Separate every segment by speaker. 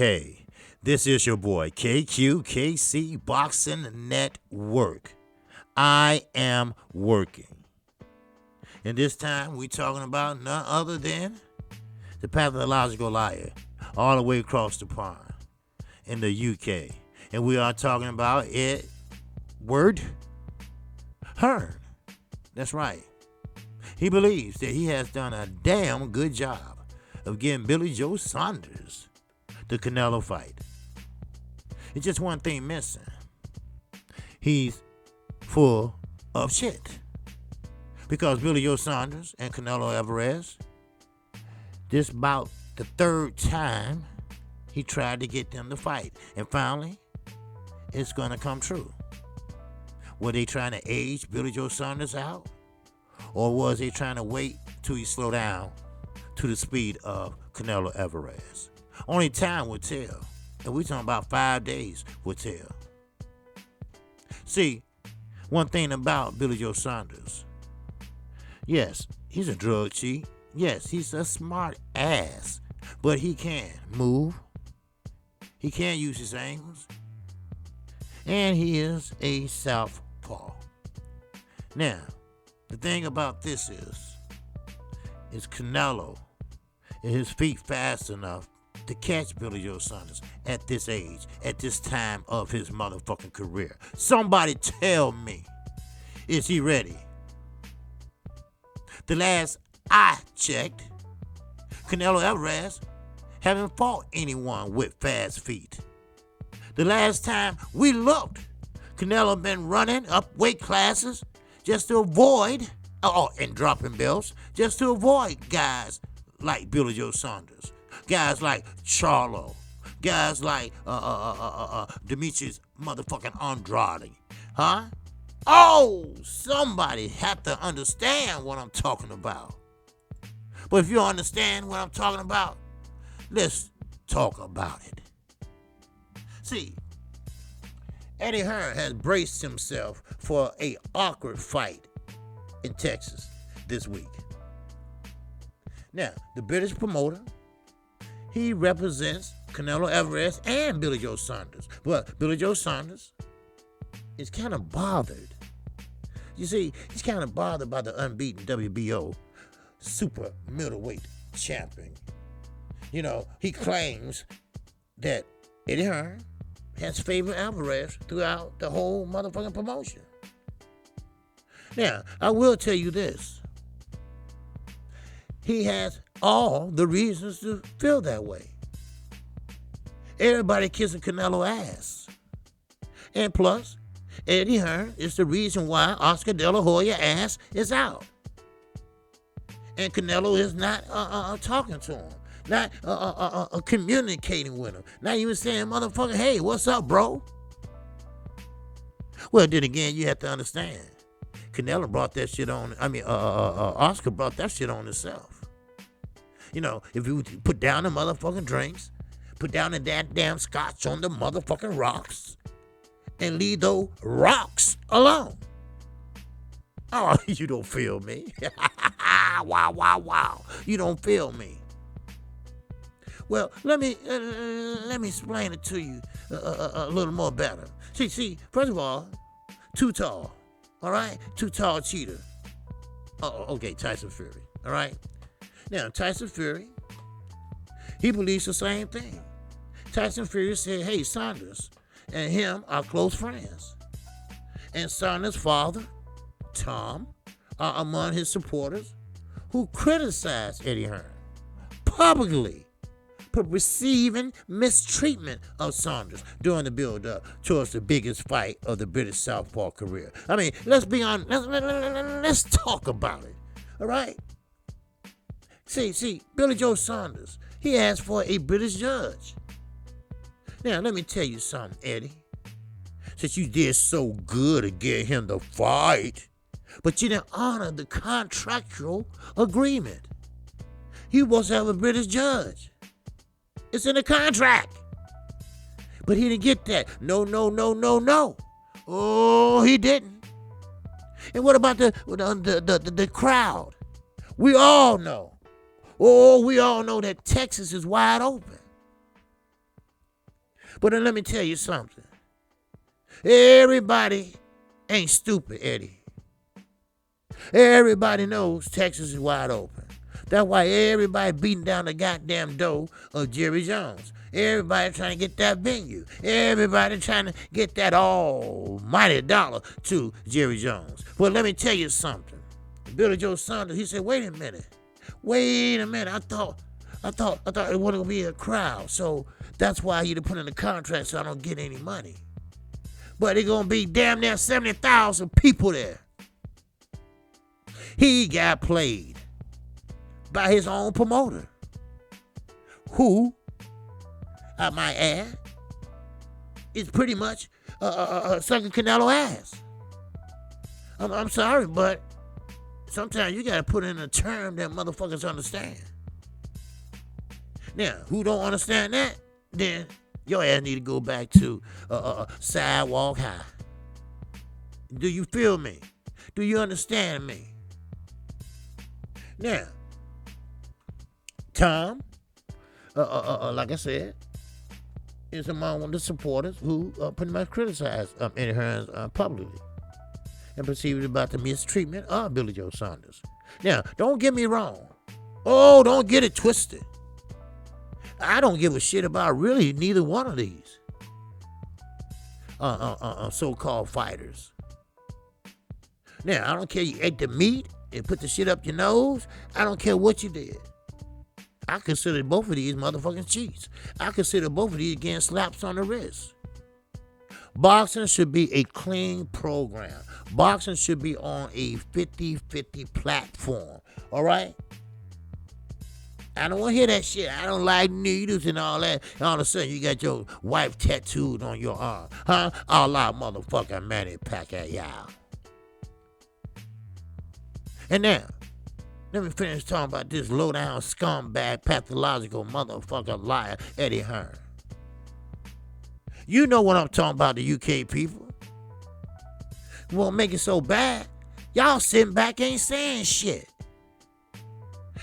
Speaker 1: Hey, this is your boy KQKC Boxing Network. I am working. And this time we talking about none other than the pathological liar all the way across the pond in the UK. And we are talking about Edward Hearn. That's right. He believes that he has done a damn good job of getting Billy Joe Saunders the Canelo fight. It's just one thing missing. He's full of shit. Because Billy Joe Saunders and Canelo Alvarez, this about the third time he tried to get them to fight. And finally, it's going to come true. Were they trying to age Billy Joe Saunders out? Or was they trying to wait till he slowed down to the speed of Canelo Alvarez? Only time will tell. And we're talking about 5 days will tell. See, one thing about Billy Joe Saunders. Yes, he's a drug cheat. Yes, he's a smart ass. But he can move. He can use his angles. And he is a southpaw. Now, the thing about this is Canelo and his feet fast enough to catch Billy Joe Saunders at this age, at this time of his motherfucking career. Somebody tell me, is he ready? The last I checked, Canelo Alvarez haven't fought anyone with fast feet. The last time we looked, Canelo been running up weight classes just to avoid, and dropping belts, just to avoid guys like Billy Joe Saunders, guys like Charlo, guys like Demetrius motherfucking Andrade, huh? Oh, somebody have to understand what I'm talking about. But if you understand what I'm talking about, let's talk about it. See, Eddie Hearn has braced himself for an awkward fight in Texas this week. Now, the British promoter, he represents Canelo Alvarez and Billy Joe Saunders. But Billy Joe Saunders is kind of bothered. You see, he's kind of bothered by the unbeaten WBO super middleweight champion. You know, he claims that Eddie Hearn has favored Alvarez throughout the whole motherfucking promotion. Now, I will tell you this. He has all the reasons to feel that way. Everybody kissing Canelo ass. And plus, Eddie Hearn is the reason why Oscar De La Hoya ass is out. And Canelo is not talking to him. Not communicating with him. Not even saying, motherfucker, hey, what's up, bro? Well, then again, you have to understand. Canelo brought that shit on. Oscar brought that shit on himself. You know, if you put down the motherfucking drinks, put down the damn scotch on the motherfucking rocks, and leave those rocks alone. Oh, you don't feel me. Wow. You don't feel me. Well, let me explain it to you a little more better. See, first of all, too tall. All right? Too tall cheater. Okay, Tyson Fury. All right? Now, Tyson Fury, he believes the same thing. Tyson Fury said, hey, Saunders and him are close friends. And Saunders' father, Tom, are among his supporters who criticized Eddie Hearn publicly for receiving mistreatment of Saunders during the build-up towards the biggest fight of the British Southpaw career. I mean, let's be honest. Let's talk about it. All right? See, Billy Joe Saunders, he asked for a British judge. Now, let me tell you something, Eddie. Since you did so good to get him to fight, but you didn't honor the contractual agreement. He was to have a British judge. It's in the contract. But he didn't get that. No. Oh, he didn't. And what about the crowd? We all know. Oh, we all know that Texas is wide open. But then let me tell you something. Everybody ain't stupid, Eddie. Everybody knows Texas is wide open. That's why everybody beating down the goddamn door of Jerry Jones. Everybody trying to get that venue. Everybody trying to get that almighty dollar to Jerry Jones. Well, let me tell you something. Billy Joe Saunders, he said, wait a minute. I thought it wasn't gonna be a crowd. So that's why you put in the contract so I don't get any money. But it's gonna be damn near 70,000 people there. He got played by his own promoter, who, I might add, is pretty much sucking Canelo ass. I'm sorry, but sometimes you gotta put in a term that motherfuckers understand. Now, who don't understand that, then your ass need to go back to sidewalk high. Do you feel me? Do you understand me? Now, Tom, like I said, is among one of the supporters who pretty much criticized Eddie Hearn publicly and perceived about the mistreatment of Billy Joe Saunders. Now, don't get me wrong. Oh, don't get it twisted. I don't give a shit about really neither one of these so-called fighters. Now, I don't care you ate the meat and put the shit up your nose. I don't care what you did. I consider both of these motherfucking cheats. I consider both of these getting slaps on the wrist. Boxing should be a clean program. Boxing should be on a 50-50 platform. All right? I don't want to hear that shit. I don't like needles and all that. And all of a sudden, you got your wife tattooed on your arm. Huh? A la motherfucking Manny Pacquiao. And now, let me finish talking about this low-down scumbag, pathological motherfucker liar, Eddie Hearn. You know what I'm talking about, the UK people. You won't make it so bad. Y'all sitting back ain't saying shit.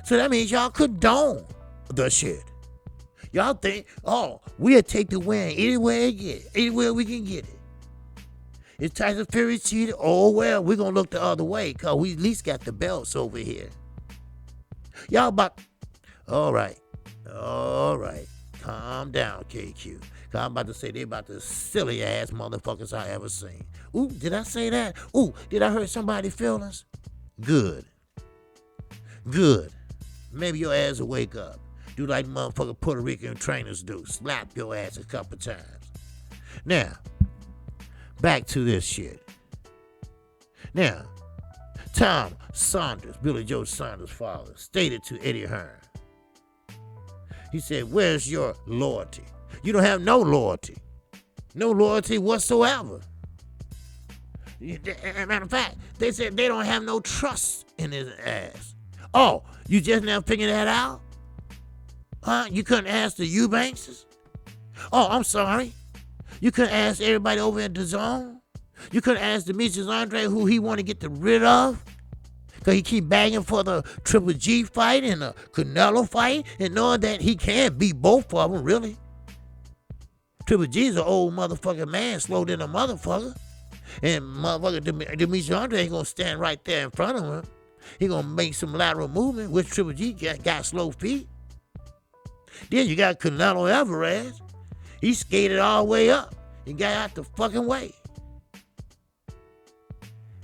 Speaker 1: So that means y'all condone the shit. Y'all think, oh, we'll take the win anywhere we can get it. If Tyson Fury cheated, oh well, we're gonna look the other way, cause we at least got the belts over here. Y'all about, all right, calm down, KQ. Cause I'm about to say they about the silly ass motherfuckers I ever seen. Ooh, did I say that? Ooh, did I hurt somebody's feelings? Good. Maybe your ass will wake up. Do like motherfucking Puerto Rican trainers do. Slap your ass a couple times. Now, back to this shit. Now, Tom Saunders, Billy Joe Saunders' father, stated to Eddie Hearn. He said, where's your loyalty? You don't have no loyalty. No loyalty whatsoever. Matter of fact, they said they don't have no trust in his ass. Oh, you just now figuring that out? Huh? You couldn't ask the Eubankses? Oh, I'm sorry. You couldn't ask everybody over in the zone? You couldn't ask Demetrius Andre who he want to get rid of? Because he keep begging for the Triple G fight and the Canelo fight and knowing that he can't beat both of them, really. Triple G's an old motherfucking man, slow than a motherfucker. And motherfucker Demetrius Andre ain't going to stand right there in front of him. He going to make some lateral movement, which Triple G got slow feet. Then you got Canelo Alvarez. He skated all the way up and got out the fucking way.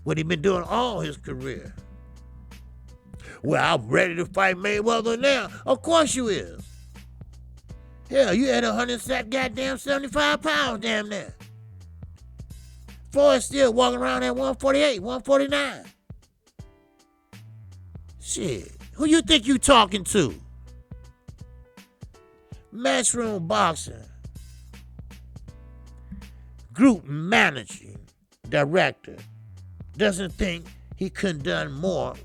Speaker 1: What he been doing all his career. Well, I'm ready to fight Mayweather now. Of course you is. Hell, you had 75 pounds damn near. Floyd still walking around at 148, 149. Shit, who you think you talking to? Matchroom Boxing Group Managing Director doesn't think he could have done more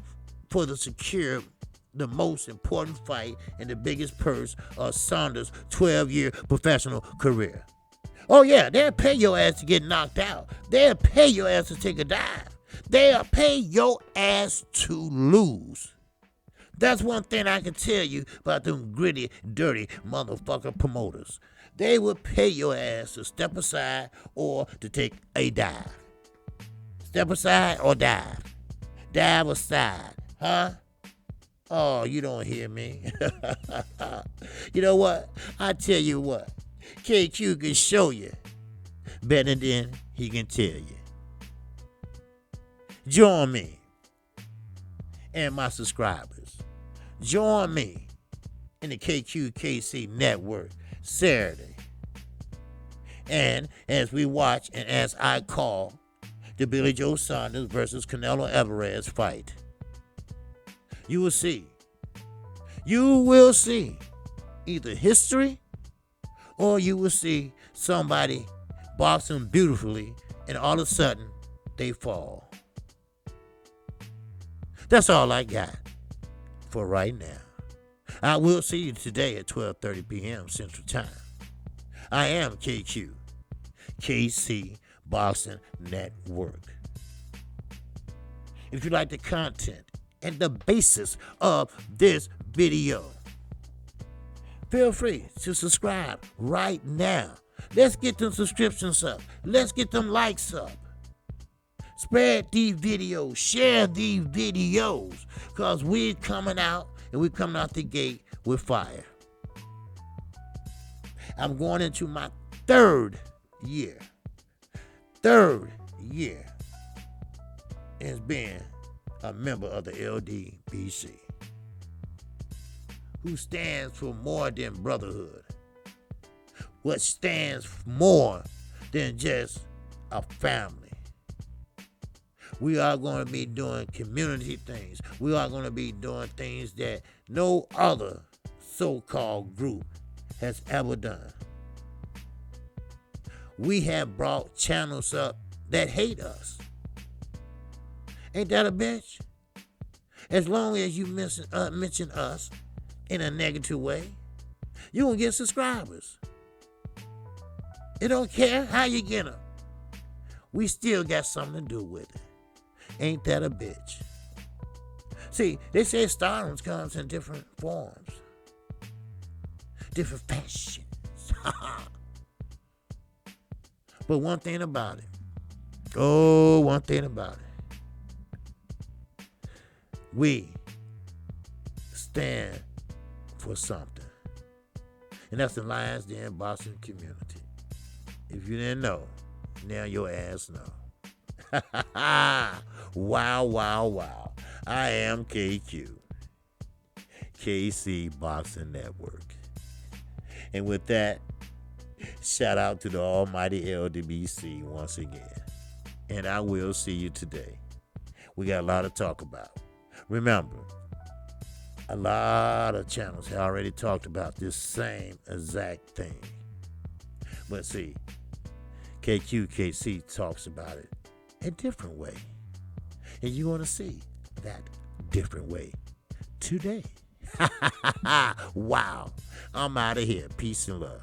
Speaker 1: for the secure the most important fight and the biggest purse of Saunders' 12-year professional career. Oh yeah, they'll pay your ass to get knocked out. They'll pay your ass to take a dive. They'll pay your ass to lose. That's one thing I can tell you about them gritty, dirty motherfucker promoters. They will pay your ass to step aside or to take a dive. Step aside or dive. Dive aside, huh? Oh, you don't hear me. You know what? I tell you what. KQ can show you better than he can tell you. Join me and my subscribers. Join me in the KQKC network Saturday. And as we watch and as I call the Billy Joe Saunders versus Canelo Alvarez fight, you will see either history or you will see somebody boxing beautifully and all of a sudden they fall. That's all I got for right now. I will see you today at 12:30 p.m. Central Time. I am KQ, KC Boxing Network. If you like the content and the basis of this video, feel free to subscribe right now. Let's get them subscriptions up. Let's get them likes up. Spread these videos. Share these videos. Because we're coming out and we're coming out the gate with fire. I'm going into my third year as being a member of the LDBC, who stands for more than brotherhood, what stands more than just a family. We are going to be doing community things. We are going to be doing things that no other so-called group has ever done. We have brought channels up that hate us. Ain't that a bitch? As long as you mention us in a negative way, you will get subscribers. It don't care how you get them. We still got something to do with it. Ain't that a bitch? See, they say stardom comes in different forms, different fashions. But one thing about it, we stand for something. And that's the Lions Den boxing community. If you didn't know, now your ass know. Wow, wow, wow. I am KQ, KC Boxing Network. And with that, shout out to the almighty LDBC once again. And I will see you today. We got a lot to talk about. Remember, a lot of channels have already talked about this same exact thing. But see, KQKC talks about it a different way. And you want to see that different way today. Wow. I'm out of here. Peace and love.